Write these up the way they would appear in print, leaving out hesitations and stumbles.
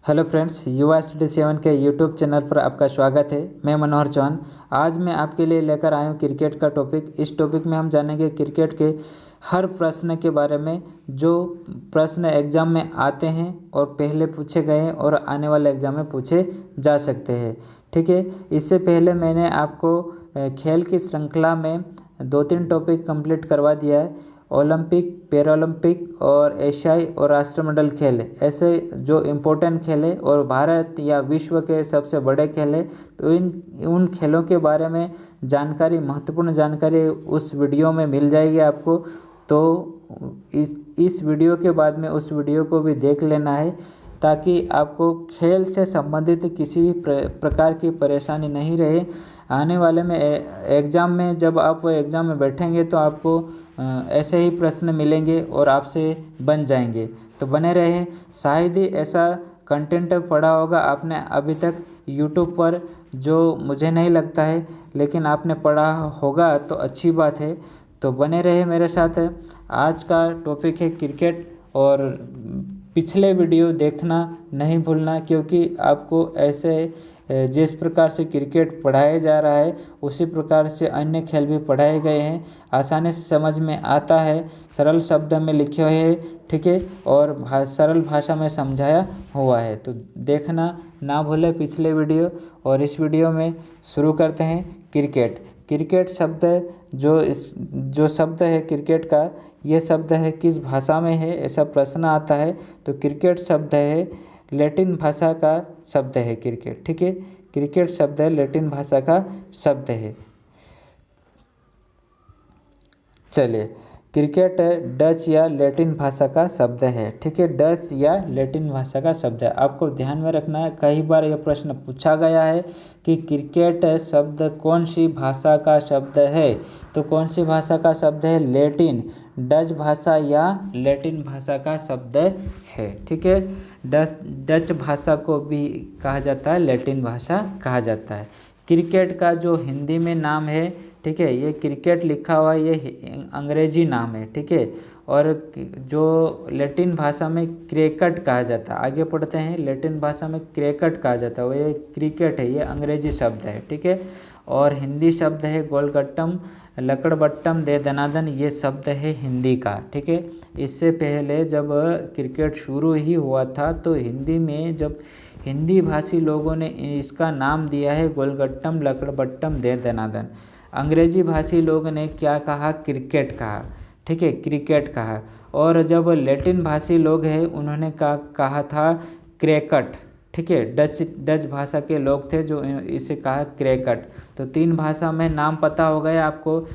Hello friends, युवा study 7 के YouTube channel पर आपका स्वागत है। मैं मनोहर चौहान। आज मैं आपके लिए लेकर आया हूँ क्रिकेट का टॉपिक। इस टॉपिक में हम जानेंगे क्रिकेट के हर प्रश्न के बारे में, जो प्रश्न एग्जाम में आते हैं और पहले पूछे गए हैं और आने वाले एग्जाम में पूछे जा सकते हैं। ठीक है, इससे पहले मैंने आपको खेल की श्रृंखला में 2-3 टॉपिक कंप्लीट करवा दिया है। ओलंपिक, पैरालंपिक और एशियाई और राष्ट्रमंडल खेल, ऐसे जो इम्पोर्टेंट खेल है और भारत या विश्व के सबसे बड़े खेल है, तो उन खेलों के बारे में जानकारी, महत्वपूर्ण जानकारी उस वीडियो में मिल जाएगी आपको। तो इस वीडियो के बाद में उस वीडियो को भी देख लेना है, ताकि आपको खेल से संबंधित किसी भी प्रकार की परेशानी नहीं रहे। आने वाले में एग्ज़ाम में, जब आप एग्ज़ाम में बैठेंगे तो आपको ऐसे ही प्रश्न मिलेंगे और आपसे बन जाएंगे। तो बने रहे। शायद ही ऐसा कंटेंट पढ़ा होगा आपने अभी तक यूट्यूब पर, जो मुझे नहीं लगता है, लेकिन आपने पढ़ा होगा तो अच्छी बात है। तो बने रहे मेरे साथ। आज का टॉपिक है क्रिकेट, और पिछले वीडियो देखना नहीं भूलना, क्योंकि आपको ऐसे जिस प्रकार से क्रिकेट पढ़ाया जा रहा है उसी प्रकार से अन्य खेल भी पढ़ाए गए हैं। आसानी से समझ में आता है, सरल शब्द में लिखे हुए हैं, ठीक है, और सरल भाषा में समझाया हुआ है। तो देखना ना भूलें पिछले वीडियो। और इस वीडियो में शुरू करते हैं क्रिकेट। क्रिकेट शब्द जो शब्द है क्रिकेट का, ये शब्द है किस भाषा में है, ऐसा प्रश्न आता है। तो क्रिकेट शब्द है लैटिन भाषा का शब्द है क्रिकेट। ठीक है, क्रिकेट शब्द है लैटिन भाषा का शब्द है। चलिए, क्रिकेट डच या लैटिन भाषा का शब्द है। ठीक है, डच या लैटिन भाषा का शब्द है। आपको ध्यान में रखना है, कई बार यह प्रश्न पूछा गया है कि क्रिकेट शब्द कौन सी भाषा का शब्द है। तो कौन सी भाषा का शब्द है? लैटिन, डच भाषा या लैटिन भाषा का शब्द है। ठीक है, डच भाषा को भी कहा जाता है, लैटिन भाषा कहा जाता है। क्रिकेट का जो हिंदी में नाम है, ठीक है, ये क्रिकेट लिखा हुआ ये अंग्रेजी नाम है। ठीक है, और जो लैटिन भाषा में क्रिकेट कहा जाता है, आगे पढ़ते हैं, लैटिन भाषा में क्रिकेट कहा जाता है, वो ये क्रिकेट है, ये अंग्रेजी शब्द है। ठीक है, और हिंदी शब्द है गोलगट्टम, लकड़बट्टम, दे दनादन, ये शब्द है हिंदी का। ठीक है, इससे पहले जब क्रिकेट शुरू ही हुआ था तो हिंदी में जब हिंदी भाषी लोगों ने इसका नाम दिया है गोलगट्टम, लकड़बट्टम, दे दनादन। अंग्रेजी भाषी लोग ने क्या कहा? क्रिकेट कहा। ठीक है, क्रिकेट कहा। और जब लैटिन भाषी लोग हैं उन्होंने कहा था क्रिकेट। ठीक है, डच भाषा के लोग थे जो इसे कहा क्रिकेट। तो 3 भाषा में नाम पता हो गया आपको।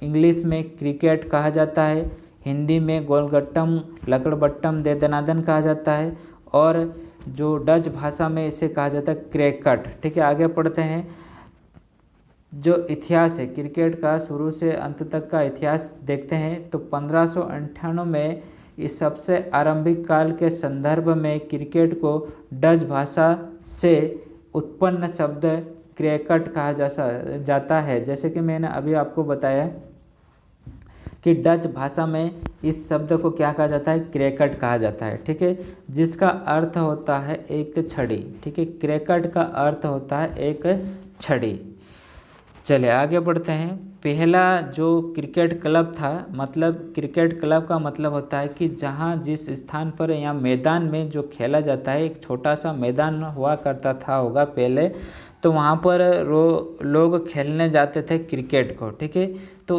इंग्लिश में क्रिकेट कहा जाता है, हिंदी में गोलगट्टम, लकड़बट्टम, दे दनादन कहा जाता है, और जो डच भाषा में इसे कहा जाता है क्रिकेट। ठीक है, आगे पढ़ते हैं। जो इतिहास है क्रिकेट का, शुरू से अंत तक का इतिहास देखते हैं तो 1598 में इस सबसे आरंभिक काल के संदर्भ में क्रिकेट को डच भाषा से उत्पन्न शब्द क्रिकेट कहा जाता है। जैसे कि मैंने अभी आपको बताया कि डच भाषा में इस शब्द को क्या कहा जाता है? क्रिकेट कहा जाता है। ठीक है, जिसका अर्थ होता है एक छड़ी। ठीक है, क्रिकेट का अर्थ होता है एक छड़ी। चलिए आगे बढ़ते हैं। पहला जो क्रिकेट क्लब था, मतलब क्रिकेट क्लब का मतलब होता है कि जहाँ जिस स्थान पर या मैदान में जो खेला जाता है, एक छोटा सा मैदान हुआ करता था होगा पहले, तो वहाँ पर लोग खेलने जाते थे क्रिकेट को। ठीक है, तो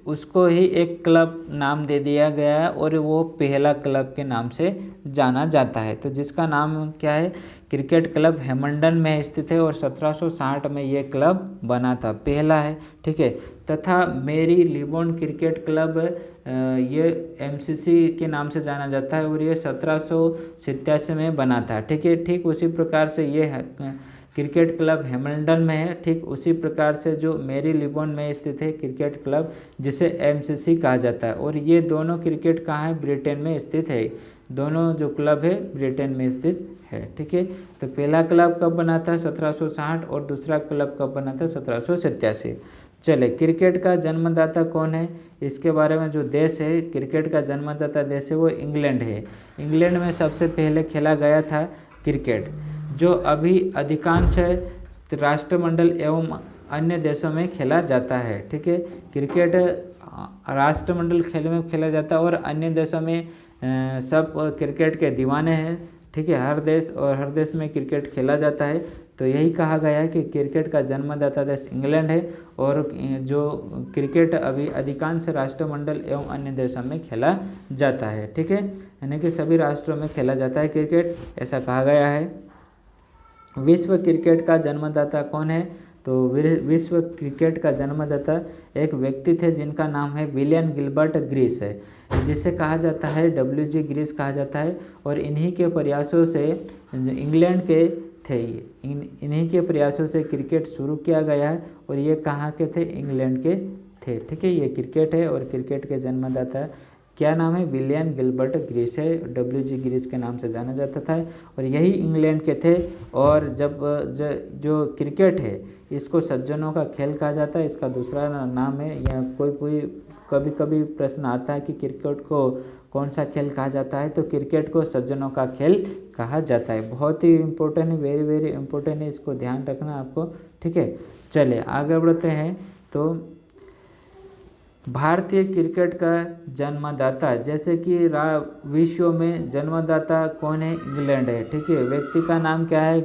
उसको ही एक क्लब नाम दे दिया गया है और वो पहला क्लब के नाम से जाना जाता है। तो जिसका नाम क्या है? क्रिकेट क्लब हैमिल्टन में स्थित है, और 1760 में ये क्लब बना था, पहला है। ठीक है, तथा मेरी लिबॉन क्रिकेट क्लब ये एमसीसी के नाम से जाना जाता है, और ये 1787 में बना था। ठीक है, ठीक उसी प्रकार से ये क्रिकेट क्लब हैमिल्टन में है। ठीक उसी प्रकार से जो मेरी लिबॉन में स्थित है क्रिकेट क्लब, जिसे एमसीसी कहा जाता है, और ये दोनों क्रिकेट कहाँ है? ब्रिटेन में स्थित है। दोनों जो क्लब है ब्रिटेन में स्थित है। ठीक है, तो पहला क्लब कब बना था? 1760, और दूसरा क्लब कब बना था? 1787। चले, क्रिकेट का जन्मदाता कौन है? इसके बारे में जो देश है, क्रिकेट का जन्मदाता देश है, वो इंग्लैंड है। इंग्लैंड में सबसे पहले खेला गया था क्रिकेट, जो अभी अधिकांश राष्ट्रमंडल एवं अन्य देशों में खेला जाता है। ठीक है, क्रिकेट राष्ट्रमंडल खेल में खेला जाता है और अन्य देशों में सब क्रिकेट के दीवाने हैं। ठीक है, हर देश में क्रिकेट खेला जाता है। तो यही कहा गया है कि क्रिकेट का जन्मदाता देश इंग्लैंड है और जो क्रिकेट अभी अधिकांश राष्ट्रमंडल एवं अन्य देशों में खेला जाता है। ठीक है, यानी कि सभी राष्ट्रों में खेला जाता है क्रिकेट, ऐसा कहा गया है। विश्व क्रिकेट का जन्मदाता कौन है? तो विश्व क्रिकेट का जन्मदाता एक व्यक्ति थे जिनका नाम है विलियम गिलबर्ट ग्रीस है, जिसे कहा जाता है WG ग्रीस कहा जाता है। और इन्हीं के प्रयासों से इंग्लैंड के थे, इन्हीं के प्रयासों से क्रिकेट शुरू किया गया है और ये कहाँ के थे? इंग्लैंड के थे। ठीक है, ये क्रिकेट है और क्रिकेट के जन्मदाता क्या नाम है? विलियम गिलबर्ट ग्रीस है, WG ग्रीस के नाम से जाना जाता था और यही इंग्लैंड के थे। और जो क्रिकेट है इसको सज्जनों का खेल कहा जाता है, इसका दूसरा नाम है, या कभी कभी प्रश्न आता है कि क्रिकेट को कौन सा खेल कहा जाता है, तो क्रिकेट को सज्जनों का खेल कहा जाता है। बहुत ही इम्पोर्टेंट है, वेरी वेरी इम्पोर्टेंट है, इसको ध्यान रखना आपको। ठीक है, चलिए आगे बढ़ते हैं। तो भारतीय क्रिकेट का जन्मदाता, जैसे कि विश्व में जन्मदाता कौन है? इंग्लैंड है। ठीक है, व्यक्ति का नाम क्या है?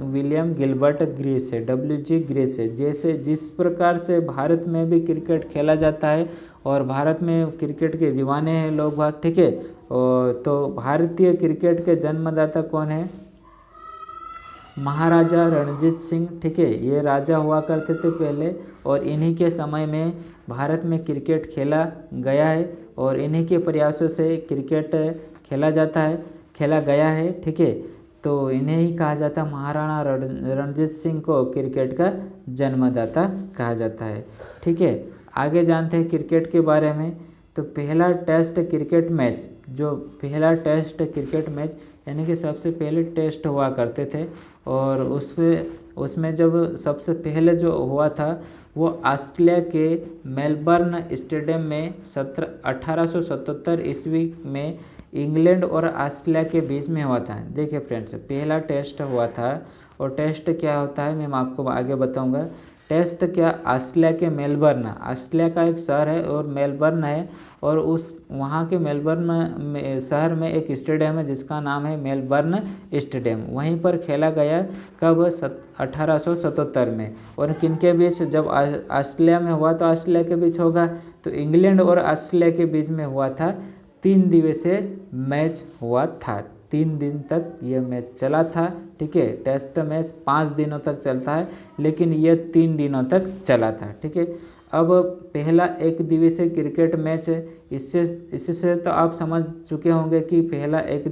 विलियम गिलबर्ट ग्रीस है, WG ग्रीस है। जैसे जिस प्रकार से भारत में भी क्रिकेट खेला जाता है और भारत में क्रिकेट के दीवाने हैं लोग बाग। ठीक है, तो भारतीय क्रिकेट के जन्मदाता कौन है? महाराजा रणजीत सिंह। ठीक है, ये राजा हुआ करते थे पहले और इन्हीं के समय में भारत में क्रिकेट खेला गया है और इन्हीं के प्रयासों से क्रिकेट खेला गया है। ठीक है, तो इन्हें ही कहा जाता है, महाराणा रणजीत सिंह को क्रिकेट का जन्मदाता कहा जाता है। ठीक है, आगे जानते हैं क्रिकेट के बारे में। तो पहला टेस्ट क्रिकेट मैच यानी कि सबसे पहले टेस्ट हुआ करते थे और उसमें जब सबसे पहले जो हुआ था वो ऑस्ट्रेलिया के मेलबर्न स्टेडियम में 1877 ईस्वी में इंग्लैंड और ऑस्ट्रेलिया के बीच में हुआ था। देखिए फ्रेंड्स, पहला टेस्ट हुआ था और टेस्ट क्या होता है मैं आपको आगे बताऊंगा। टेस्ट क्या? ऑस्ट्रेलिया के ऑस्ट्रेलिया का एक शहर है और मेलबर्न है और वहाँ के मेलबर्न शहर में एक स्टेडियम है जिसका नाम है मेलबर्न स्टेडियम। वहीं पर खेला गया कब? 1877 में। और किनके बीच? जब ऑस्ट्रेलिया में हुआ तो ऑस्ट्रेलिया के बीच होगा, तो इंग्लैंड और ऑस्ट्रेलिया के बीच में हुआ था। 3 दिवसीय मैच हुआ था, 3 दिन तक ये मैच चला था। ठीक है, टेस्ट मैच 5 दिनों तक चलता है लेकिन ये 3 दिनों तक चला था। ठीक है, अब पहला एक दिवसीय क्रिकेट मैच, इससे तो आप समझ चुके होंगे कि पहला एक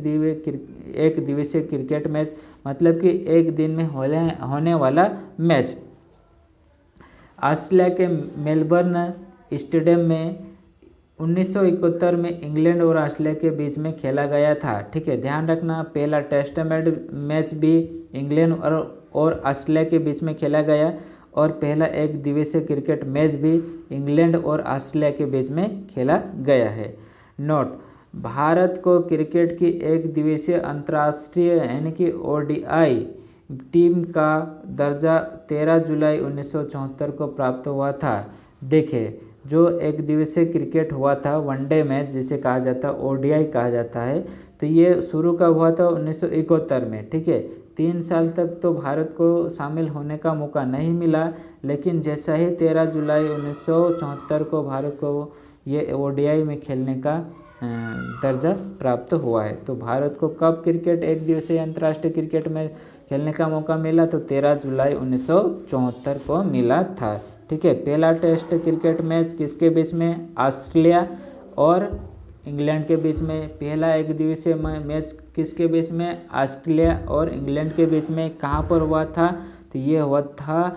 दिवसीय क्रिकेट मैच मतलब कि एक दिन में होने वाला मैच ऑस्ट्रेलिया के मेलबर्न स्टेडियम में 1971 में इंग्लैंड और ऑस्ट्रेलिया के बीच में खेला गया था। ठीक है, ध्यान रखना, पहला टेस्ट मैच भी इंग्लैंड और ऑस्ट्रेलिया के बीच में खेला गया और पहला एक दिवसीय क्रिकेट मैच भी इंग्लैंड और ऑस्ट्रेलिया के बीच में खेला गया है। नोट: भारत को क्रिकेट की एक दिवसीय अंतर्राष्ट्रीय यानी कि ODI टीम का दर्जा 13 जुलाई 1974 को प्राप्त हुआ था। देखिए, जो एक दिवसीय क्रिकेट हुआ था, वनडे मैच जिसे कहा जाता है, ODI कहा जाता है, तो ये शुरू कब हुआ था? 1971 में। ठीक है, 3 साल तक तो भारत को शामिल होने का मौका नहीं मिला, लेकिन जैसा ही 13 जुलाई 1974 को भारत को ये ODI में खेलने का दर्जा प्राप्त हुआ है। तो भारत को कब क्रिकेट एक दिवसीय अंतर्राष्ट्रीय क्रिकेट में खेलने का मौका मिला? तो 13 जुलाई 1974 को मिला था। ठीक है, पहला टेस्ट क्रिकेट मैच किसके बीच में? ऑस्ट्रेलिया और इंग्लैंड के बीच में। पहला एक दिवसीय मैच किसके बीच में? ऑस्ट्रेलिया और इंग्लैंड के बीच में। कहाँ पर हुआ था? तो ये हुआ था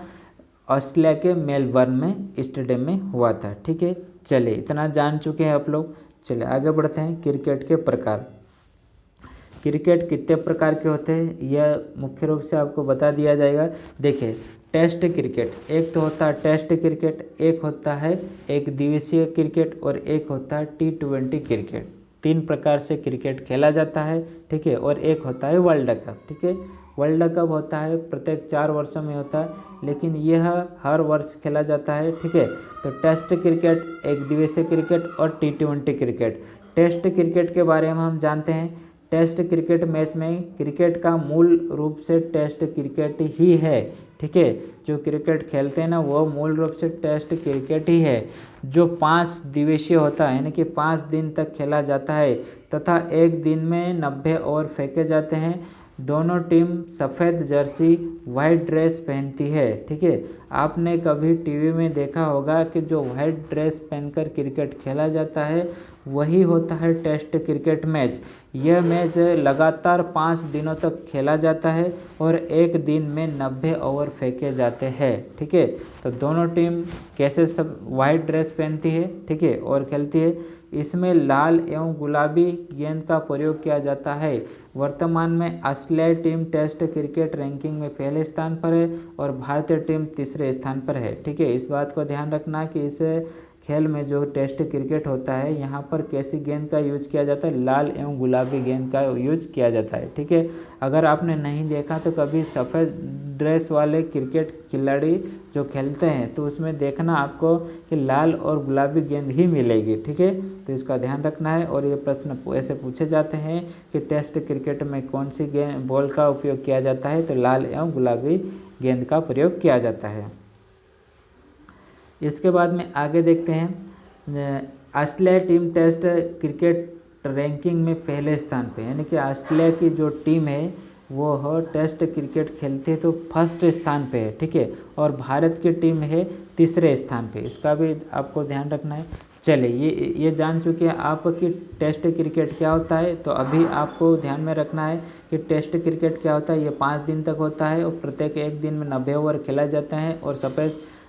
ऑस्ट्रेलिया के मेलबर्न में स्टेडियम में हुआ था। ठीक है, चलिए इतना जान चुके हैं आप लोग। चलिए आगे बढ़ते हैं। क्रिकेट के प्रकार। क्रिकेट कितने प्रकार के होते हैं यह मुख्य रूप से आपको बता दिया जाएगा। देखिए, टेस्ट क्रिकेट एक तो होता है टेस्ट क्रिकेट, एक होता है एक दिवसीय क्रिकेट और एक होता है T20 क्रिकेट। तीन प्रकार से क्रिकेट खेला जाता है, ठीक है। और एक होता है वर्ल्ड कप, ठीक है। वर्ल्ड कप होता है प्रत्येक 4 वर्षों में होता है, लेकिन यह हर वर्ष खेला जाता है, ठीक है। तो टेस्ट क्रिकेट, एक दिवसीय क्रिकेट और T20 क्रिकेट। टेस्ट क्रिकेट के बारे में हम जानते हैं, टेस्ट क्रिकेट मैच में क्रिकेट का मूल रूप से टेस्ट क्रिकेट ही है, ठीक है। जो क्रिकेट खेलते हैं ना वो मूल रूप से टेस्ट क्रिकेट ही है, जो 5 दिवसीय होता है, यानी कि 5 दिन तक खेला जाता है तथा एक दिन में 90 ओवर फेंके जाते हैं। दोनों टीम सफ़ेद जर्सी वाइट ड्रेस पहनती है, ठीक है। आपने कभी टीवी में देखा होगा कि जो वाइट ड्रेस पहनकर क्रिकेट खेला जाता है वही होता है टेस्ट क्रिकेट मैच। यह मैच लगातार 5 दिनों तक खेला जाता है और एक दिन में 90 ओवर फेंके जाते हैं, ठीक है। तो दोनों टीम कैसे सब वाइट ड्रेस पहनती है, ठीक है, और खेलती है। इसमें लाल एवं गुलाबी गेंद का प्रयोग किया जाता है। वर्तमान में ऑस्ट्रेलियाई टीम टेस्ट क्रिकेट रैंकिंग में पहले स्थान पर है और भारतीय टीम तीसरे स्थान पर है, ठीक है। इस बात को ध्यान रखना कि इस खेल में जो टेस्ट क्रिकेट होता है यहाँ पर कैसी गेंद का यूज किया जाता है, लाल एवं गुलाबी गेंद का यूज किया जाता है, ठीक है। अगर आपने नहीं देखा तो कभी सफ़ेद ड्रेस वाले क्रिकेट खिलाड़ी जो खेलते हैं तो उसमें देखना आपको कि लाल और गुलाबी गेंद ही मिलेगी, ठीक है। तो इसका ध्यान रखना है। और ये प्रश्न ऐसे पूछे जाते हैं कि टेस्ट क्रिकेट में कौन सी गेंद बॉल का उपयोग किया जाता है, तो लाल एवं गुलाबी गेंद का प्रयोग किया जाता है। इसके बाद में आगे देखते हैं, Australia team test cricket ranking में पहले स्थान पे, यानी कि ऑस्ट्रेलिया की जो टीम है वो टेस्ट क्रिकेट खेलते हैं तो फर्स्ट स्थान पे है, ठीक है। और भारत की टीम है तीसरे स्थान पे, इसका भी आपको ध्यान रखना है। चलिए ये जान चुके हैं आप कि टेस्ट क्रिकेट क्या होता है। तो अभी आपको ध्यान में रखना है कि टेस्ट क्रिकेट क्या होता है। ये 5 दिन तक होता है और प्रत्येक एक दिन में 90 ओवर खेला जाता है और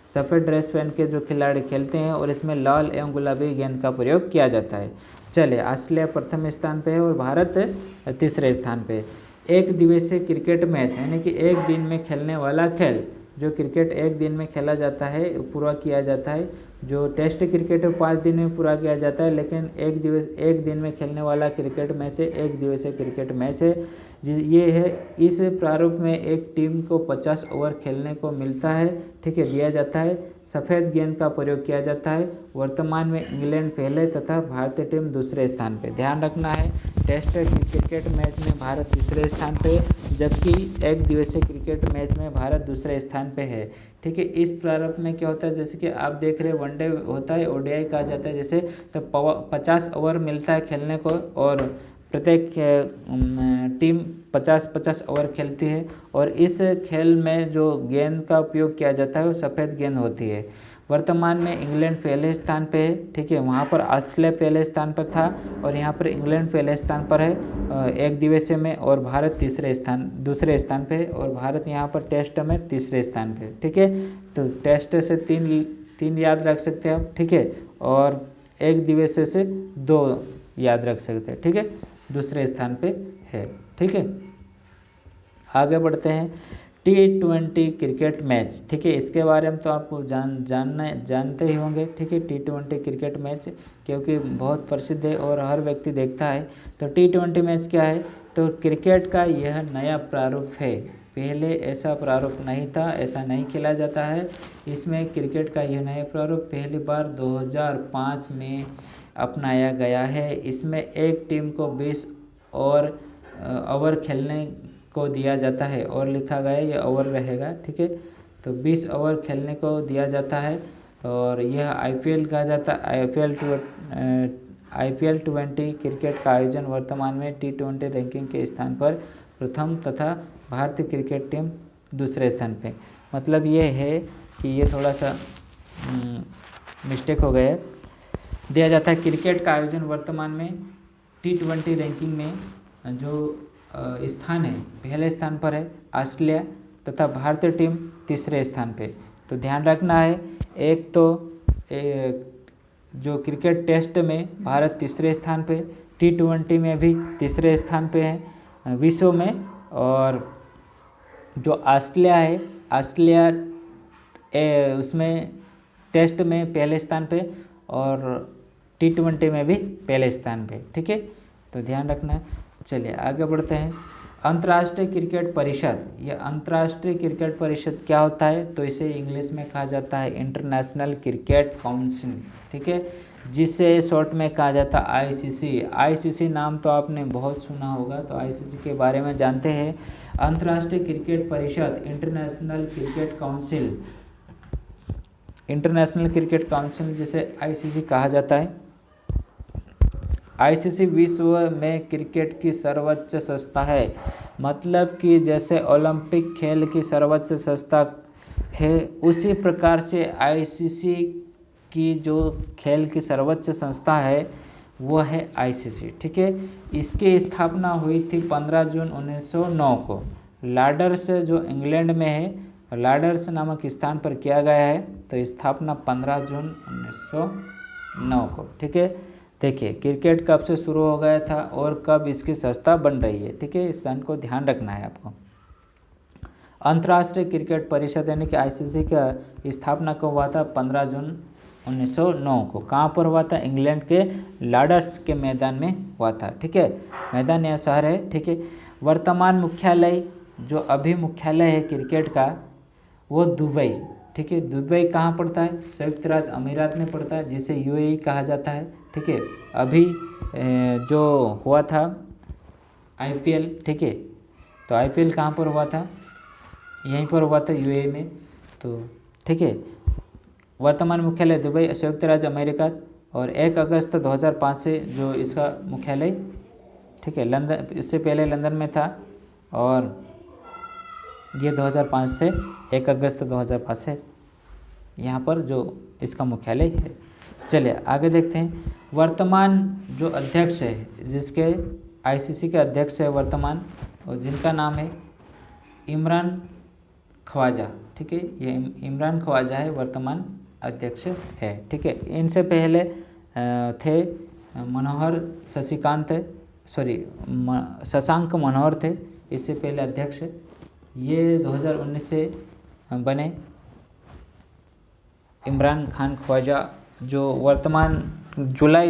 सफ़ेद ड्रेस पहन के जो खिलाड़ी खेलते हैं और इसमें लाल एवं गुलाबी गेंद का प्रयोग किया जाता है। चलिए ऑस्ट्रेलिया प्रथम स्थान पे है और भारत तीसरे स्थान पे। एक दिवसीय क्रिकेट मैच, यानी कि एक दिन में खेलने वाला खेल, जो क्रिकेट एक दिन में खेला जाता है पूरा किया जाता है। जो टेस्ट क्रिकेट है 5 दिन में पूरा किया जाता है, लेकिन एक दिन में खेलने वाला क्रिकेट मैच है एक दिवसीय क्रिकेट मैच है। ये है, इस प्रारूप में एक टीम को 50 ओवर खेलने को मिलता है, ठीक है, दिया जाता है। सफ़ेद गेंद का प्रयोग किया जाता है। वर्तमान में इंग्लैंड पहले तथा भारतीय टीम दूसरे स्थान पे। ध्यान रखना है टेस्ट क्रिकेट मैच में भारत तीसरे स्थान पे, जबकि एक दिवसीय क्रिकेट मैच में भारत दूसरे स्थान पे है, ठीक है। इस प्रारूप में क्या होता है, जैसे कि आप देख रहे हैं वनडे होता है, ODI कहा जाता है, जैसे तो 50 ओवर मिलता है खेलने को और प्रत्येक टीम 50-50 ओवर खेलती है। और इस खेल में जो गेंद का उपयोग किया जाता है वो सफ़ेद गेंद होती है। वर्तमान में इंग्लैंड पहले स्थान पे है, ठीक है। वहाँ पर ऑस्ट्रेलिया पहले स्थान पर था और यहाँ पर इंग्लैंड पहले स्थान पर है एक दिवसीय में, और भारत दूसरे स्थान पे है और भारत यहाँ पर टेस्ट में तीसरे स्थान पे, ठीक है। तो टेस्ट से तीन याद रख सकते हैं आप, ठीक है, और एक दिवसीय से 2 याद रख सकते हैं, ठीक है। दूसरे स्थान पे है, ठीक है। आगे बढ़ते हैं, T20 क्रिकेट मैच, ठीक है। इसके बारे में तो आपको जानते ही होंगे, ठीक है। T20 क्रिकेट मैच क्योंकि बहुत प्रसिद्ध है और हर व्यक्ति देखता है। तो T20 मैच क्या है, तो क्रिकेट का यह नया प्रारूप है। पहले ऐसा प्रारूप नहीं था, ऐसा नहीं खेला जाता है। इसमें क्रिकेट का यह नया प्रारूप पहली बार 2005 में अपनाया गया है। इसमें एक टीम को 20 ओवर खेलने को दिया जाता है, और लिखा गया है ये ओवर रहेगा, ठीक है। तो 20 ओवर खेलने को दिया जाता है और यह IPL कहा जाता है। IPL 20 क्रिकेट का आयोजन वर्तमान में T20 रैंकिंग के स्थान पर प्रथम तथा भारतीय क्रिकेट टीम दूसरे स्थान पे। मतलब ये है कि ये थोड़ा सा मिस्टेक हो गया, दिया जाता है। क्रिकेट का आयोजन वर्तमान में T20 रैंकिंग में जो स्थान है पहले स्थान पर है ऑस्ट्रेलिया तथा भारतीय टीम तीसरे स्थान पे। तो ध्यान रखना है, एक तो जो क्रिकेट टेस्ट में भारत तीसरे स्थान पे, T20 में भी तीसरे स्थान पे है विश्व में, और जो ऑस्ट्रेलिया है ऑस्ट्रेलिया उसमें टेस्ट में पहले स्थान पे और T20 में भी पहले स्थान पे, ठीक है, तो ध्यान रखना है। चलिए आगे बढ़ते हैं। अंतर्राष्ट्रीय क्रिकेट परिषद, यह अंतर्राष्ट्रीय क्रिकेट परिषद क्या होता है, तो इसे इंग्लिश में कहा जाता है इंटरनेशनल क्रिकेट काउंसिल, ठीक है, जिसे शॉर्ट में कहा जाता है आईसीसी। आईसीसी नाम तो आपने बहुत सुना होगा, तो आईसीसी के बारे में जानते हैं। अंतर्राष्ट्रीय क्रिकेट परिषद, international cricket council, international cricket council जिसे आईसीसी कहा जाता है। आईसीसी विश्व में क्रिकेट की सर्वोच्च संस्था है, मतलब कि जैसे ओलंपिक खेल की सर्वोच्च संस्था है, उसी प्रकार से आईसीसी की जो खेल की सर्वोच्च संस्था है वो है आईसीसी, ठीक है। इसकी स्थापना हुई थी 15 जून 1909 को लाडर्स, जो इंग्लैंड में है, लाडर्स नामक स्थान पर किया गया है। तो स्थापना 15 जून 1909 को, ठीक है। देखिए क्रिकेट कब से शुरू हो गया था और कब इसकी संस्था बन रही है, ठीक है, इस स्थान को ध्यान रखना है आपको। अंतर्राष्ट्रीय क्रिकेट परिषद यानी कि आईसीसी का स्थापना कब हुआ था, 15 जून 1909 को। कहाँ पर हुआ था, इंग्लैंड के लाडर्स के मैदान में हुआ था, ठीक है, मैदान या शहर है, ठीक है। वर्तमान मुख्यालय, जो अभी मुख्यालय है क्रिकेट का, वो दुबई, ठीक है। दुबई कहाँ पड़ता है, संयुक्त राज्य अमीरात में पड़ता है, जिसे यूएई कहा जाता है, ठीक है। अभी जो हुआ था आईपीएल, ठीक है, तो आईपीएल कहाँ पर हुआ था, यहीं पर हुआ था यूएई में, तो ठीक है। वर्तमान मुख्यालय दुबई, संयुक्त राज्य अमेरिका, और 1 अगस्त 2005 से जो इसका मुख्यालय, ठीक है, लंदन, इससे पहले लंदन में था, और ये 2005 से 1 अगस्त 2005 से यहाँ पर जो इसका मुख्यालय है। चलिए आगे देखते हैं। वर्तमान जो अध्यक्ष है, जिसके आईसीसी के अध्यक्ष है वर्तमान, और जिनका नाम है इमरान ख्वाजा, ठीक है, ये इमरान ख्वाजा है, वर्तमान अध्यक्ष है, ठीक है। इनसे पहले थे मनोहर शशांक मनोहर थे, इससे पहले अध्यक्ष, ये 2019 से बने इमरान खान ख्वाजा, जो वर्तमान जुलाई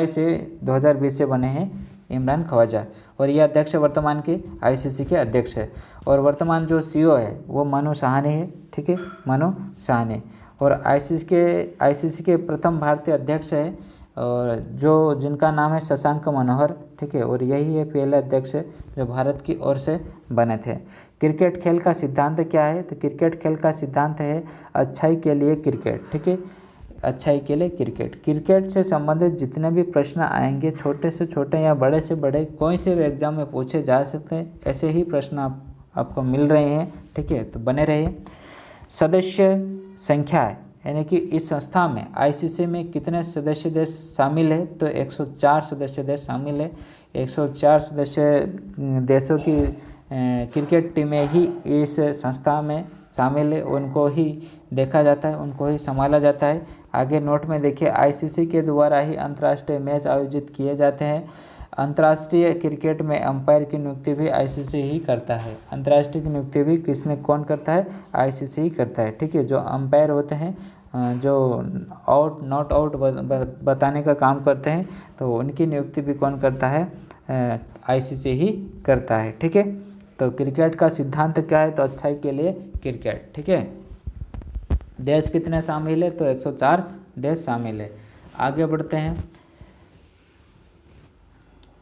से 2020 से बने हैं इमरान ख्वाजा, और ये अध्यक्ष वर्तमान के आईसीसी के अध्यक्ष है। और वर्तमान जो सीईओ है वो मनु साहनी है, ठीक है, मनु साहनी, और आईसीसी के प्रथम भारतीय अध्यक्ष है, और जिनका नाम है शशांक मनोहर, ठीक है, और यही है पहले अध्यक्ष जो भारत की ओर से बने थे। क्रिकेट खेल का सिद्धांत क्या है, तो क्रिकेट खेल का सिद्धांत है अच्छाई के लिए क्रिकेट, ठीक है, अच्छाई के लिए क्रिकेट। क्रिकेट से संबंधित जितने भी प्रश्न आएंगे, छोटे से छोटे या बड़े से बड़े, कोई से भी एग्जाम में पूछे जा सकते हैं, ऐसे ही प्रश्न आपको मिल रहे हैं, ठीक है, तो बने रहिए। सदस्य संख्या है, यानी कि इस संस्था में आईसीसी में कितने सदस्य देश शामिल है, तो 104 सदस्य देश शामिल है। 104 सदस्य देशों की क्रिकेट टीमें ही इस संस्था में शामिल है, उनको ही देखा जाता है, उनको ही संभाला जाता है। आगे नोट में देखिए, आईसीसी के द्वारा ही अंतर्राष्ट्रीय मैच आयोजित किए जाते हैं। अंतर्राष्ट्रीय क्रिकेट में अंपायर की नियुक्ति भी आईसीसी ही करता है। अंतर्राष्ट्रीय की नियुक्ति भी कौन करता है, आईसीसी ही करता है, ठीक है। जो अंपायर होते हैं, जो आउट नॉट आउट बताने का काम करते हैं, तो उनकी नियुक्ति भी कौन करता है, आईसीसी ही करता है, ठीक है। तो क्रिकेट का सिद्धांत क्या है, तो अच्छाई के लिए क्रिकेट, ठीक है। देश कितने शामिल है, तो 104 देश शामिल है। आगे बढ़ते हैं।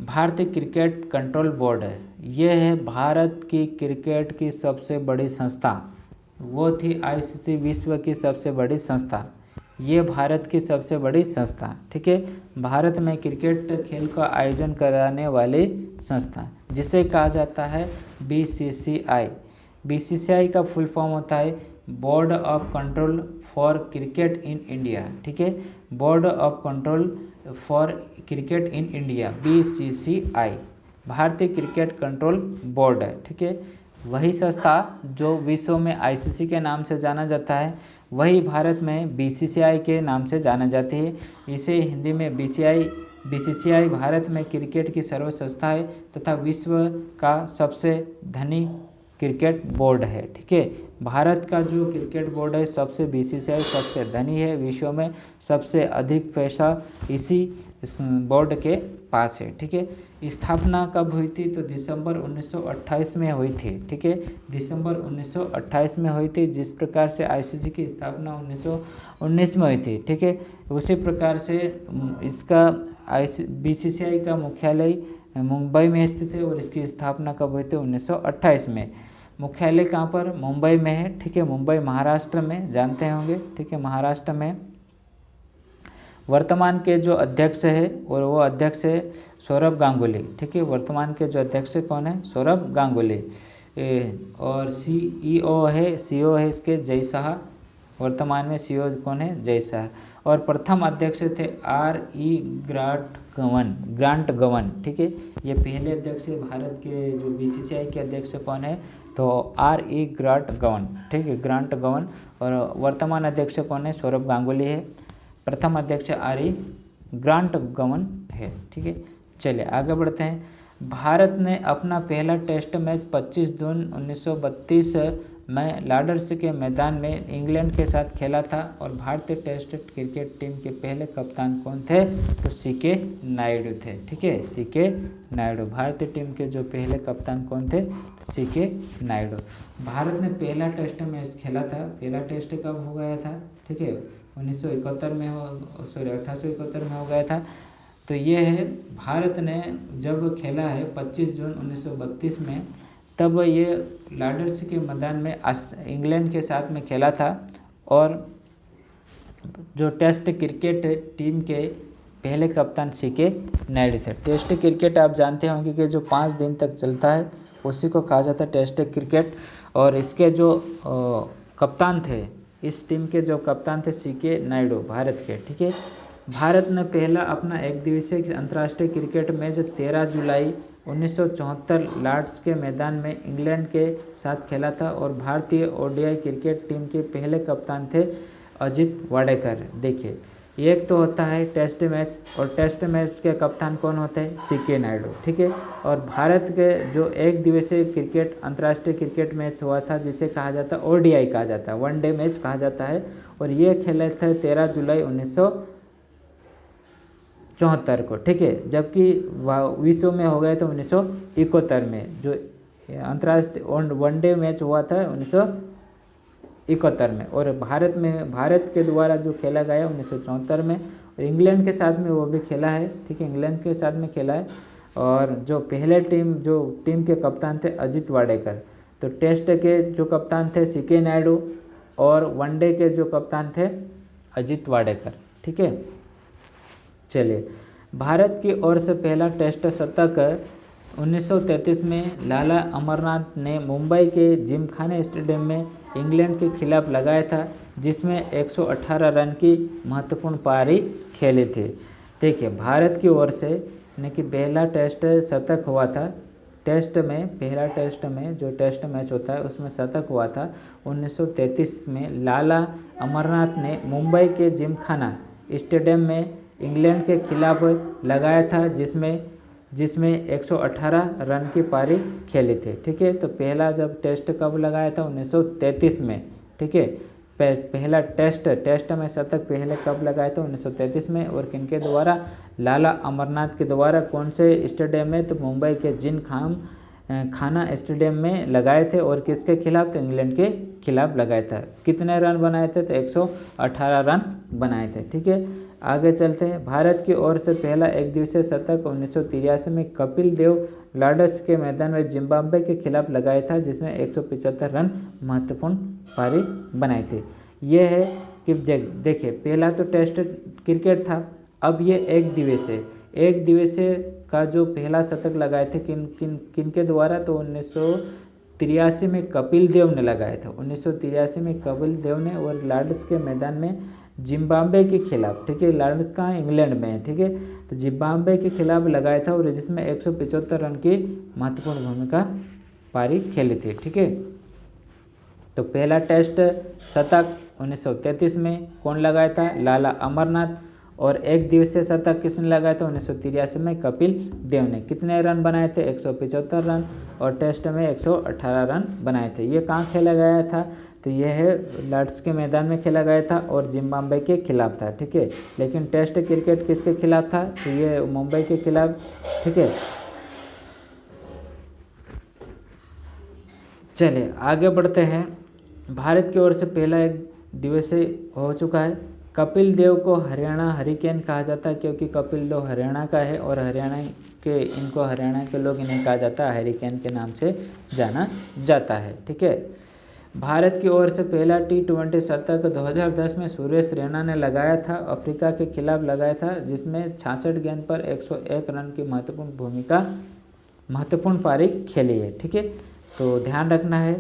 भारतीय क्रिकेट कंट्रोल बोर्ड है, ये है भारत की क्रिकेट की सबसे बड़ी संस्था, वो थी आईसीसी विश्व की सबसे बड़ी संस्था, ये भारत की सबसे बड़ी संस्था, ठीक है। भारत में क्रिकेट खेल का आयोजन कराने वाली संस्था, जिसे कहा जाता है बीसीसीआई। बीसीसीआई का फुल फॉर्म होता है board of control for cricket in India, ठीक है, board of control for cricket in India, BCCI, भारतीय क्रिकेट कंट्रोल बोर्ड है, ठीक है। वही संस्था जो विश्व में आईसीसी के नाम से जाना जाता है, वही भारत में बीसीसीआई के नाम से जाना जाती है। इसे हिंदी में बीसीसीआई भारत में क्रिकेट की सर्वोच्च संस्था है तथा विश्व का सबसे धनी क्रिकेट बोर्ड है। ठीक है, भारत का जो क्रिकेट बोर्ड है सबसे बीसीसीआई सबसे धनी है, विश्व में सबसे अधिक पैसा इसी बोर्ड के पास है। ठीक है, स्थापना कब हुई थी? तो दिसंबर 1928 में हुई थी। ठीक है, दिसंबर 1928 में हुई थी। जिस प्रकार से आईसीसी की स्थापना 1919 में हुई थी, ठीक है, उसी प्रकार से इसका बीसीसीआई का मुख्यालय मुंबई में स्थित है और इसकी स्थापना कब हुई थी? 1928 में। मुख्यालय कहाँ पर? मुंबई में है। ठीक है, मुंबई महाराष्ट्र में, जानते होंगे। ठीक है, महाराष्ट्र में। वर्तमान के जो अध्यक्ष है और वो अध्यक्ष है सौरभ गांगुली। ठीक है, वर्तमान के जो अध्यक्ष कौन है? सौरभ गांगुली। और सीईओ है इसके जय शाह। वर्तमान में सीईओ कौन है? जय शाह। और प्रथम अध्यक्ष थे RE ग्रांट गवन। ठीक है, ये पहले अध्यक्ष है भारत के जो बीसीसीआई के अध्यक्ष कौन है? तो RE ग्रांट गवन। ठीक है, ग्रांट गवन। और वर्तमान अध्यक्ष कौन है? सौरभ गांगुली है। प्रथम अध्यक्ष RE ग्रांट गवन है। ठीक है, चलिए आगे बढ़ते हैं। भारत ने अपना पहला टेस्ट मैच 25 जून 1932 में लॉर्ड्स के मैदान में इंग्लैंड के साथ खेला था। और भारतीय टेस्ट क्रिकेट टीम के पहले कप्तान कौन थे? तो CK नायडू थे। ठीक है, CK नायडू। भारतीय टीम के जो पहले कप्तान कौन थे? तो CK नायडू। भारत ने पहला टेस्ट मैच खेला था। पहला टेस्ट कब हो गया था? ठीक है, 1871 में हो गया था। तो ये है, भारत ने जब खेला है 25 जून 1932 में, तब ये लॉर्ड्स के मैदान में इंग्लैंड के साथ में खेला था। और जो टेस्ट क्रिकेट टीम के पहले कप्तान CK नायडू थे। टेस्ट क्रिकेट आप जानते होंगे कि जो 5 दिन तक चलता है उसी को कहा जाता है टेस्ट क्रिकेट। और इसके जो कप्तान थे, इस टीम के जो कप्तान थे CK नायडू, भारत के। ठीक है, भारत ने पहला अपना एक दिवसीय अंतर्राष्ट्रीय क्रिकेट मैच 13 जुलाई 1974 लॉर्ड्स के मैदान में इंग्लैंड के साथ खेला था। और भारतीय ODI क्रिकेट टीम के पहले कप्तान थे अजित वाडेकर। देखिए, एक तो होता है टेस्ट मैच, और टेस्ट मैच के कप्तान कौन होते हैं? CK नायडू। ठीक है, और भारत के जो एक दिवसीय क्रिकेट अंतर्राष्ट्रीय क्रिकेट मैच हुआ था जिसे कहा जाता है ODI कहा जाता है, वनडे मैच कहा जाता है। और ये खेले थे 13 जुलाई 1974 को। ठीक है, जबकि विश्व में हो गए थे 1971 में। जो अंतर्राष्ट्रीय वनडे मैच हुआ था 1971 में। और भारत के द्वारा जो खेला गया 1974 में। और इंग्लैंड के साथ में वो भी खेला है। ठीक है, इंग्लैंड के साथ में खेला है। और जो पहले टीम के कप्तान थे अजित वाडेकर। तो टेस्ट के जो कप्तान थे CK नायडू, और वनडे के जो कप्तान थे अजित वाडेकर। ठीक है, चलिए, भारत की ओर से पहला टेस्ट शतक 1933 में लाला अमरनाथ ने मुंबई के जिमखाना स्टेडियम में इंग्लैंड के खिलाफ लगाया था, जिसमें 118 रन की महत्वपूर्ण पारी खेली थी। देखिए, भारत की ओर से यानी कि पहला टेस्ट शतक हुआ था। पहला टेस्ट में जो टेस्ट मैच होता है उसमें शतक हुआ था 1933 में। लाला अमरनाथ ने मुंबई के जिमखाना स्टेडियम में इंग्लैंड के खिलाफ लगाया था, जिसमें 118 रन की पारी खेली थी। ठीक है, तो पहला जब टेस्ट कब लगाया था? 1933 में। ठीक है, पहला टेस्ट में शतक पहले कब लगाया था? 1933 में। और किनके द्वारा? लाला अमरनाथ के द्वारा। कौन से स्टेडियम में? तो मुंबई के खाना स्टेडियम में लगाए थे। और किसके खिलाफ? तो इंग्लैंड के खिलाफ लगाया था। कितने रन बनाए थे? तो 118 रन बनाए थे। ठीक है, आगे चलते हैं। भारत की ओर से पहला एक दिवसीय शतक 1983 में कपिल देव लॉर्ड्स के मैदान में जिम्बाब्वे के खिलाफ लगाया था, जिसमें 175 रन महत्वपूर्ण पारी बनाई थी। ये है कि देखिए, पहला तो टेस्ट क्रिकेट था, अब ये एक दिवसीय का जो पहला शतक लगाए थे किन के द्वारा? तो 1983 में कपिल देव ने लगाया था। 1983 में कपिल देव ने, और लॉर्ड्स के मैदान में जिम्बाब्वे के खिलाफ। ठीक है, लॉर्ड्स का इंग्लैंड में है। ठीक है, तो जिम्बाब्वे के खिलाफ लगाया था, और जिसमें 175 रन की महत्वपूर्ण भूमिका पारी खेली थी। ठीक है, तो पहला टेस्ट शतक 1933 में कौन लगाया था? लाला अमरनाथ। और एक दिवसीय शतक किसने लगाया था 1983 में कपिल देव ने। कितने रन बनाए थे 175 रन, और टेस्ट में 118 रन बनाए थे। ये कहाँ खेला गया था, तो ये है लॉर्ड्स के मैदान में खेला गया था और जिम्बाब्वे के खिलाफ था, ठीक है। लेकिन टेस्ट क्रिकेट किसके खिलाफ था, तो ये मुंबई के खिलाफ, ठीक है। चलिए आगे बढ़ते हैं। भारत की ओर से पहला एक दिवसीय हो चुका है। कपिल देव को हरियाणा हरिकेन कहा जाता है क्योंकि कपिल देव हरियाणा का है और हरियाणा के लोग इन्हें कहा जाता है हरिकेन के नाम से जाना जाता है, ठीक है। भारत की ओर से पहला T20 शतक 2010 में सुरेश रैना ने लगाया था, अफ्रीका के खिलाफ लगाया था, जिसमें 66 गेंद पर 101 रन की महत्वपूर्ण पारी खेली है, ठीक है। तो ध्यान रखना है,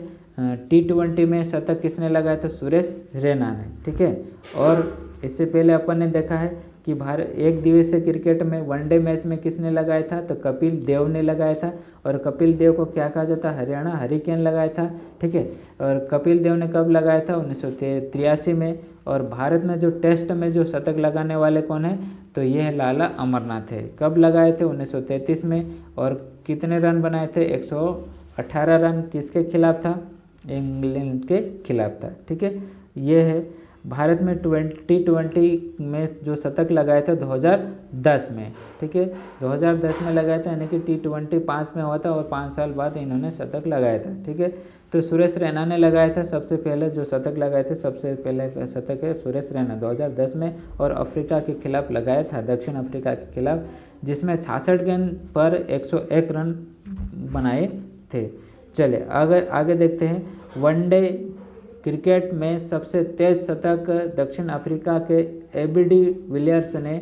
T20 में शतक किसने लगाया था, सुरेश रैना ने, ठीक है। और इससे पहले अपन ने देखा है कि भारत एक दिवसीय क्रिकेट में वनडे मैच में किसने लगाया था, तो कपिल देव ने लगाया था, और कपिल देव को क्या कहा जाता है, हरियाणा हरिकेन लगाया था, ठीक है। और कपिल देव ने कब लगाया था 1983 में। और भारत में जो टेस्ट में जो शतक लगाने वाले कौन है, तो ये है लाला अमरनाथ है। कब लगाए थे 1933 में, और कितने रन बनाए थे 118 रन, किसके खिलाफ था, इंग्लैंड के खिलाफ था, ठीक है। ये है भारत में T20 में जो शतक लगाए थे 2010 में, ठीक है। 2010 में लगाया था, यानी कि T20 5 में हुआ था और 5 साल बाद इन्होंने शतक लगाया था, ठीक है। तो सुरेश रैना ने लगाया था सबसे पहले जो शतक लगाए थे, सबसे पहले शतक है सुरेश रैना 2010 में, और अफ्रीका के खिलाफ लगाया था, दक्षिण अफ्रीका के खिलाफ, जिसमें 66 गेंद पर 101 रन बनाए थे। चलिए आगे देखते हैं। वनडे क्रिकेट में सबसे तेज शतक दक्षिण अफ्रीका के एबी विलियर्स ने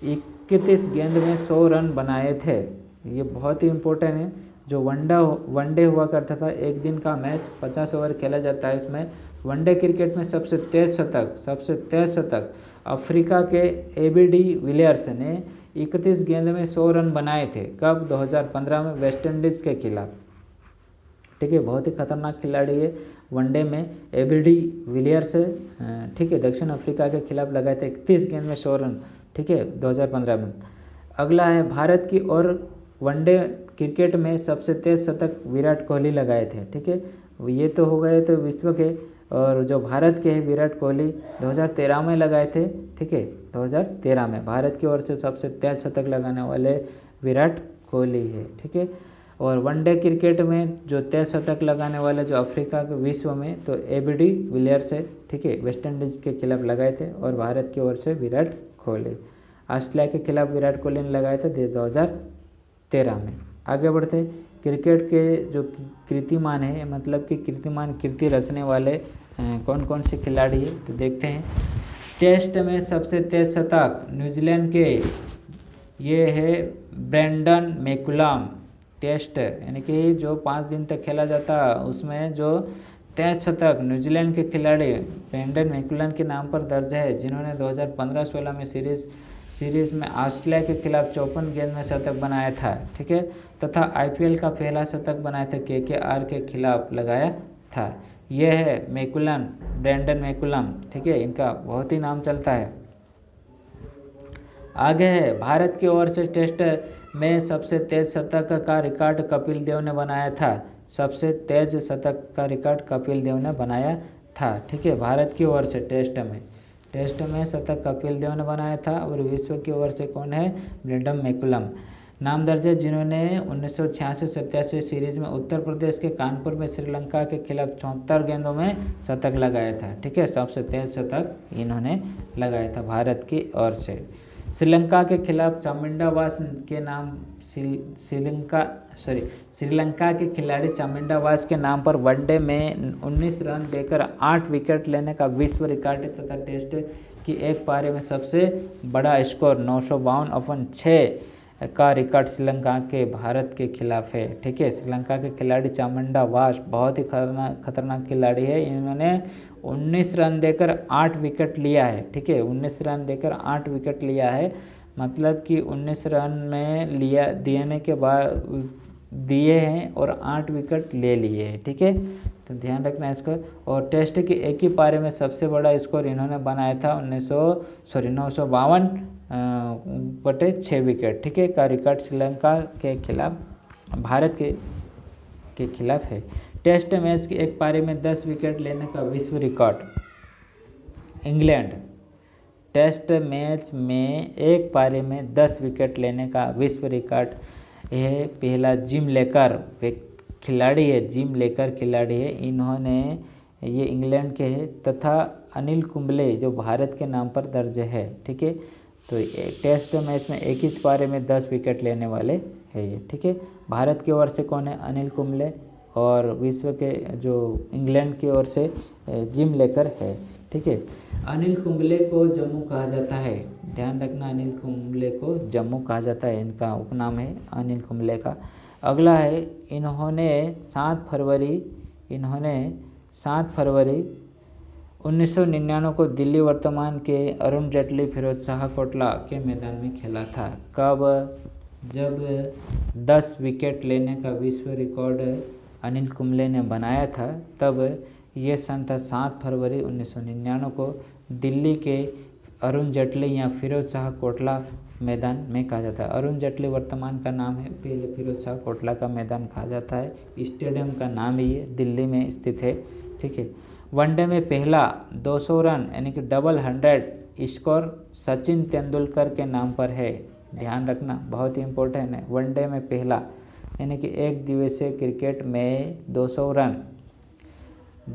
31 गेंद में 100 रन बनाए थे। ये बहुत ही इम्पोर्टेंट है। जो वनडे हुआ करता था, एक दिन का मैच 50 ओवर खेला जाता है, उसमें वनडे क्रिकेट में सबसे तेज शतक अफ्रीका के एबी विलियर्स ने 31 गेंद में 100 रन बनाए थे। कब, 2015 में वेस्ट इंडीज़ के खिलाफ, ठीक है। बहुत ही खतरनाक खिलाड़ी है वनडे में, एबी विलियर्स, ठीक है। दक्षिण अफ्रीका के खिलाफ लगाए थे 31 गेंद में 100 रन, ठीक है, 2015 में। अगला है भारत की और वनडे क्रिकेट में सबसे तेज शतक विराट कोहली लगाए थे, ठीक है। ये तो हो गए तो विश्व के, और जो भारत के हैं विराट कोहली 2013 में लगाए थे, ठीक है। 2013 में भारत की ओर से सबसे तेज शतक लगाने वाले विराट कोहली है, ठीक है। और वनडे क्रिकेट में जो तेज शतक लगाने वाले जो अफ्रीका के विश्व में, तो एबी विलियर्स है, ठीक है। वेस्ट इंडीज़ के खिलाफ लगाए थे, और भारत की ओर से विराट कोहली। ऑस्ट्रेलिया के खिलाफ विराट कोहली ने लगाए थे 2013 में। आगे बढ़ते, क्रिकेट के जो कीर्तिमान है, मतलब कि कीर्ति रचने वाले कौन कौन से खिलाड़ी है, तो देखते हैं। टेस्ट में सबसे तेज शतक न्यूजीलैंड के, ये है ब्रेंडन मैकुलम। टेस्ट यानी कि जो 5 दिन तक खेला जाता, उसमें जो तेज शतक न्यूजीलैंड के खिलाड़ी ब्रेंडन मैकुलम के नाम पर दर्ज है, जिन्होंने 2015-16 में सीरीज में ऑस्ट्रेलिया के खिलाफ 54 गेंद में शतक बनाया था, ठीक है। तथा IPL का पहला शतक बनाया था KKR के खिलाफ लगाया था। यह है मैकुलम, ब्रेंडन मैकुलम, ठीक है। इनका बहुत ही नाम चलता है। आगे है, भारत की ओर से टेस्ट में सबसे तेज शतक का रिकॉर्ड कपिल देव ने बनाया था। सबसे तेज शतक का रिकॉर्ड कपिल देव ने बनाया था, ठीक है। भारत की ओर से टेस्ट में शतक कपिल देव ने बनाया था, और विश्व की ओर से कौन है, ब्रेंडन मैकुलम नाम दर्ज है, जिन्होंने 1986-87 सीरीज में उत्तर प्रदेश के कानपुर में श्रीलंका के खिलाफ 74 गेंदों में शतक लगाया था, ठीक है। सबसे तेज शतक इन्होंने लगाया था भारत की ओर से। श्रीलंका के खिलाफ चामुंडावास के नाम श्रीलंका के खिलाड़ी चामुंडावास के नाम पर वनडे में 19 रन देकर 8 विकेट लेने का विश्व रिकॉर्ड तथा टेस्ट की एक पारी में सबसे बड़ा स्कोर 952/6 का रिकॉर्ड श्रीलंका के भारत के खिलाफ है, ठीक है। श्रीलंका के खिलाड़ी चामुंडावास बहुत ही खतरनाक खिलाड़ी है। इन्होंने 19 रन देकर 8 विकेट लिया है, ठीक है। 19 रन देकर 8 विकेट लिया है, मतलब कि 19 रन में देने के बाद दिए हैं और 8 विकेट ले लिए हैं, ठीक है। तो ध्यान रखना इसको। और टेस्ट की एक ही पारी में सबसे बड़ा स्कोर इन्होंने बनाया था 952 बटे 6 विकेट, ठीक है, का रिकॉर्ड श्रीलंका के खिलाफ, भारत के खिलाफ है। टेस्ट मैच के एक पारी में 10 विकेट लेने का विश्व रिकॉर्ड, इंग्लैंड टेस्ट मैच में एक पारी में 10 विकेट लेने का विश्व रिकॉर्ड है। पहला जिम लेकर खिलाड़ी है, जिम लेकर खिलाड़ी है, इन्होंने, ये इंग्लैंड के हैं, तथा अनिल कुंबले जो भारत के नाम पर दर्ज है, ठीक है। तो टेस्ट मैच में एक ही पारी में 10 विकेट लेने वाले है ये, ठीक है। भारत की ओर से कौन है? अनिल कुंबले, और विश्व के जो इंग्लैंड की ओर से जिम लेकर है, ठीक है। अनिल कुंबले को जम्मू कहा जाता है, ध्यान रखना, अनिल कुंबले को जम्मू कहा जाता है, इनका उपनाम है अनिल कुंबले का। अगला है, इन्होंने 7 फरवरी 1999 को दिल्ली वर्तमान के अरुण जेटली फिरोज शाह कोटला के मैदान में खेला था। कब? जब 10 विकेट लेने का विश्व रिकॉर्ड अनिल कुंबले ने बनाया था, तब ये सन था 7 फरवरी 1999 को दिल्ली के अरुण जेटली या फिरोज शाह कोटला मैदान में कहा जाता है। अरुण जेटली वर्तमान का नाम है, पहले फिरोज शाह कोटला का मैदान कहा जाता है। स्टेडियम का नाम ही है, दिल्ली में स्थित है, ठीक है। वनडे में पहला 200 रन यानी कि डबल 100 स्कोर सचिन तेंदुलकर के नाम पर है, ध्यान रखना, बहुत ही इंपॉर्टेंट है। वनडे में पहला यानी कि एक दिवसीय क्रिकेट में 200 run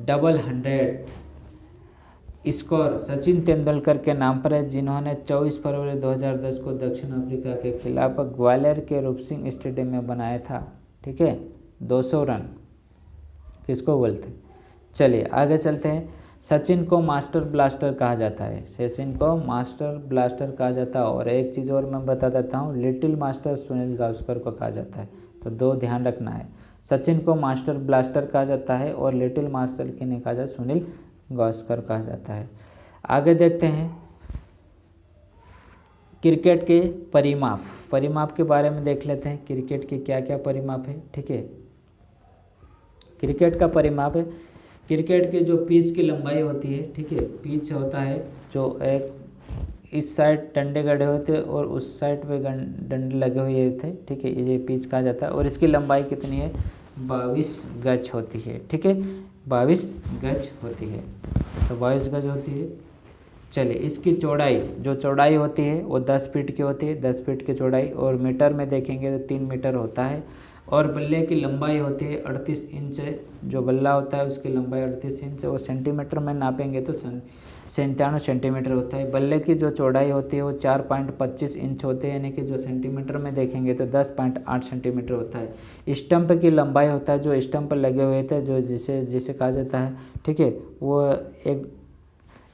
double 100 score Sachin Tendulkar के नाम पर है, जिन्होंने 24 फरवरी 2010 को दक्षिण अफ्रीका के खिलाफ ग्वालियर के रूप सिंह स्टेडियम में बनाया था, ठीक है। 200 रन किसको बोलते हैं? चलिए आगे चलते हैं। सचिन को मास्टर ब्लास्टर कहा जाता है, सचिन को मास्टर ब्लास्टर कहा जाता है। और एक चीज़ और मैं बता देता हूँ, लिटिल मास्टर सुनील गावस्कर को कहा जाता है, तो 2 ध्यान रखना है। सचिन को मास्टर ब्लास्टर कहा जाता है और लिटिल मास्टर किन्हें कहा जाता है? सुनील गावस्कर कहा जाता है। आगे देखते हैं क्रिकेट के परिमाप के बारे में देख लेते हैं, क्रिकेट के क्या क्या परिमाप है, ठीक है। क्रिकेट का परिमाप है, क्रिकेट के जो पिच की लंबाई होती है, ठीक है, पिच होता है जो एक इस साइड डंडे गड़े हुए थे और उस साइड पे डंडे लगे हुए थे, ठीक है, ये पिच कहा जाता है। और इसकी लंबाई कितनी है? 22 गज होती है, ठीक है, 22 गज होती है, तो 22 गज होती है। चलिए, इसकी चौड़ाई, जो चौड़ाई होती है वो 10 फीट की होती है, 10 फीट की चौड़ाई, और मीटर में देखेंगे तो 3 मीटर होता है। और बल्ले की लंबाई होती है 38 इंच, जो बल्ला होता है उसकी लंबाई 38 इंच, और सेंटीमीटर में नापेंगे तो 97 सेंटीमीटर होता है। बल्ले की जो चौड़ाई होती है वो 4.25 इंच होते हैं, यानी कि जो सेंटीमीटर में देखेंगे तो 10.8 सेंटीमीटर होता है। स्टंप की लंबाई होता है, जो स्टंप लगे हुए थे, जो जिसे कहा जाता है, ठीक है, वो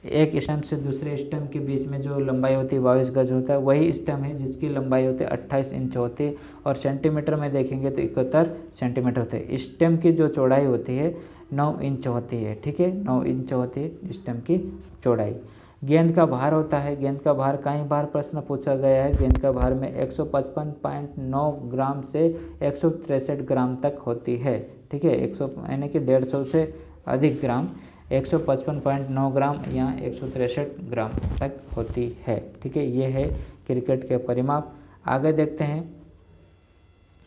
एक स्टंप से दूसरे स्टंप के बीच में जो लंबाई होती है 22 गज होता है, वही स्टंप है जिसकी लंबाई होती है 28 इंच होती है। और सेंटीमीटर में देखेंगे तो 71 सेंटीमीटर होते हैं। स्टंप की जो चौड़ाई होती है 9 इंच होती है, ठीक है, 9 इंच होती है स्टंप की चौड़ाई। गेंद का भार होता है, गेंद का भार कई बार प्रश्न पूछा गया है। गेंद का भार में 155.9 ग्राम से 163 ग्राम तक होती है, ठीक है, 100 यानी कि 150 से अधिक ग्राम, 155.9 ग्राम या 163 ग्राम तक होती है, ठीक है। ये है क्रिकेट के परिमाप। आगे देखते हैं,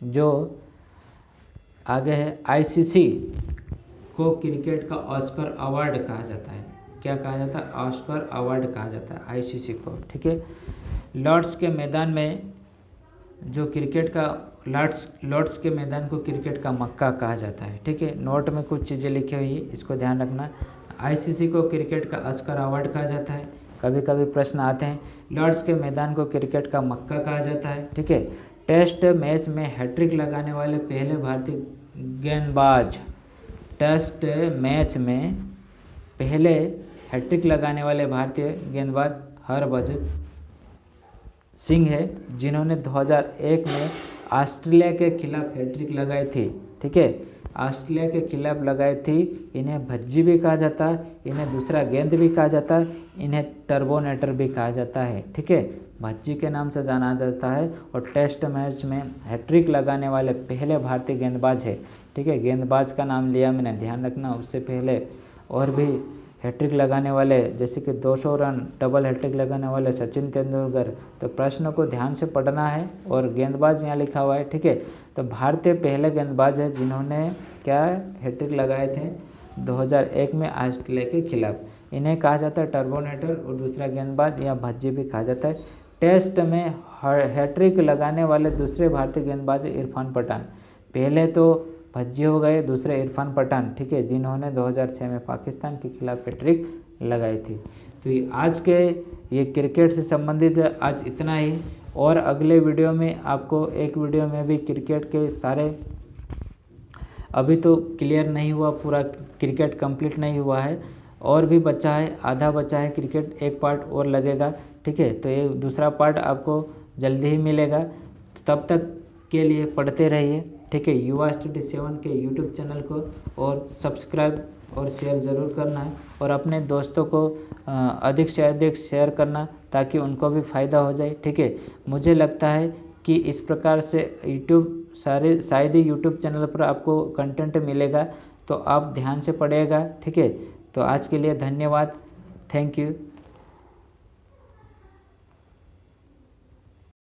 जो आगे है आईसीसी को क्रिकेट का ऑस्कर अवार्ड कहा जाता है। क्या कहा जाता है? ऑस्कर अवार्ड कहा जाता है आईसीसी को, ठीक है। लॉर्ड्स के मैदान में जो क्रिकेट का लॉर्ड्स के मैदान को क्रिकेट का मक्का कहा जाता है, ठीक है। नोट में कुछ चीज़ें लिखी हुई है, इसको ध्यान रखना। आईसीसी को क्रिकेट का ऑस्कर अवार्ड कहा जाता है। कभी कभी प्रश्न आते हैं, लॉर्ड्स के मैदान को क्रिकेट का मक्का कहा जाता है, ठीक है। टेस्ट मैच में हैट्रिक लगाने वाले पहले भारतीय गेंदबाज, टेस्ट मैच में पहले हैट्रिक लगाने वाले भारतीय गेंदबाज हरभजन सिंह है, जिन्होंने 2001 में ऑस्ट्रेलिया के खिलाफ हैट्रिक लगाई थी, ठीक है, ऑस्ट्रेलिया के खिलाफ लगाई थी। इन्हें भज्जी भी कहा जाता है, इन्हें दूसरा गेंद भी कहा जाता है, इन्हें टर्बोनेटर भी कहा जाता है, ठीक है, भज्जी के नाम से जाना जाता है। और टेस्ट मैच में हैट्रिक लगाने वाले पहले भारतीय गेंदबाज है, ठीक है। गेंदबाज का नाम लिया मैंने, ध्यान रखना, उससे पहले और भी हैट्रिक लगाने वाले, जैसे कि 200 रन डबल हैट्रिक लगाने वाले सचिन तेंदुलकर। तो प्रश्न को ध्यान से पढ़ना है और गेंदबाज यहाँ लिखा हुआ है, ठीक है। तो भारतीय पहले गेंदबाज है जिन्होंने क्या हैट्रिक लगाए थे 2001 में ऑस्ट्रेलिया के खिलाफ। इन्हें कहा जाता है टर्बोनेटर, और दूसरा गेंदबाज या भज्जी भी कहा जाता है। टेस्ट में हैट्रिक लगाने वाले दूसरे भारतीय गेंदबाज इरफान पठान। पहले तो भज्जी हो गए, दूसरे इरफान पठान, ठीक है, जिन्होंने 2006 में पाकिस्तान के खिलाफ हैट्रिक लगाई थी। तो ये आज के ये क्रिकेट से संबंधित आज इतना ही, और अगले वीडियो में आपको एक वीडियो में भी क्रिकेट के सारे, अभी तो क्लियर नहीं हुआ, पूरा क्रिकेट कंप्लीट नहीं हुआ है, और भी बचा है, आधा बचा है क्रिकेट, एक पार्ट और लगेगा, ठीक है। तो ये दूसरा पार्ट आपको जल्दी ही मिलेगा। तब तक के लिए पढ़ते रहिए, ठीक है। युवा स्टडी 7 के यूट्यूब चैनल को और सब्सक्राइब और शेयर ज़रूर करना है, और अपने दोस्तों को अधिक से अधिक शेयर करना ताकि उनको भी फ़ायदा हो जाए, ठीक है। मुझे लगता है कि इस प्रकार से यूट्यूब शायद ही यूट्यूब चैनल पर आपको कंटेंट मिलेगा, तो आप ध्यान से पढ़िएगा, ठीक है। तो आज के लिए धन्यवाद, थैंक यू।